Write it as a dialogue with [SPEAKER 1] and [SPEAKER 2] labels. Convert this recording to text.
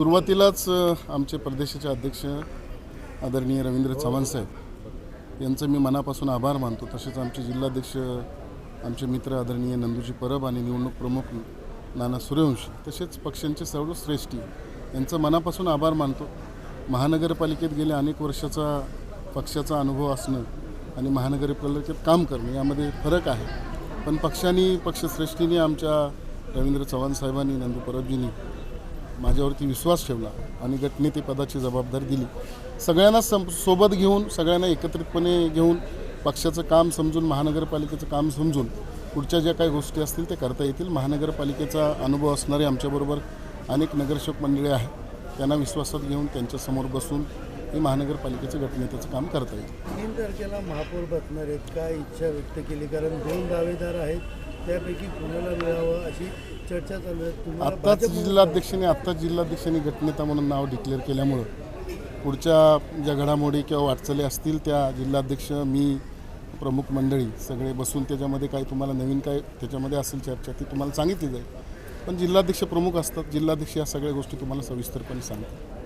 [SPEAKER 1] सुरुवातीलाच आमचे प्रदेशाचे अध्यक्ष आदरणीय रवींद्र चव्हाण साहेब यांचं मी मनापासून आभार मानतो। तसेच आमचे जिल्हाध्यक्ष आमचे मित्र आदरणीय नंदूजी परब आणि निवडणूक प्रमुख नाना सूर्यवंशी तसेच पक्षांचे सर्व श्रेष्ठी यांचं मनापासून आभार मानतो। महानगरपालिकेत गेल्या अनेक वर्षाचा पक्षाचा अनुभव असणं आणि महानगरपालिकेत काम करणं यामध्ये फरक आहे, पण पक्षांनी पक्षश्रेष्ठींनी आमच्या रवींद्र चव्हाण साहेबांनी नंदू परबजींनी माझ्यावरती विश्वास ठेवला आणि गटनेते पदाची जबाबदारी दिली। सगळ्यांना सोबत घेऊन सगळ्यांना एकत्रितपणे घेऊन पक्षाचं काम समजून महानगरपालिकेचं काम समजून पुढच्या ज्या काही गोष्टी असतील ते करता येतील। महानगरपालिकेचा अनुभव असणारे आमच्याबरोबर अनेक नगरसेवक मंडळी आहेत, त्यांना विश्वासात घेऊन त्यांच्यासमोर बसून ही महानगरपालिकेचं गटनेत्याचं काम करता येईल।
[SPEAKER 2] 3 तारखेला महापौर बसणार आहेत, काय इच्छा व्यक्त केली? कारण 2 दावेदार आहेत, त्यापैकी कोणाला मिळावं अशी चर्चा चालू आहे।
[SPEAKER 1] आत्ताच जिल्हाध्यक्षांनी गटनेता म्हणून नाव डिक्लेअर केल्यामुळं पुढच्या ज्या घडामोडी किंवा वाटचाली असतील त्या जिल्हाध्यक्ष मी प्रमुख मंडळी सगळे बसून त्याच्यामध्ये काय तुम्हाला नवीन काय त्याच्यामध्ये असेल चर्चा ती तुम्हाला सांगितली जाईल, पण जिल्हाध्यक्ष प्रमुख असतात, जिल्हाध्यक्ष या सगळ्या गोष्टी तुम्हाला सविस्तरपणे सांगतात।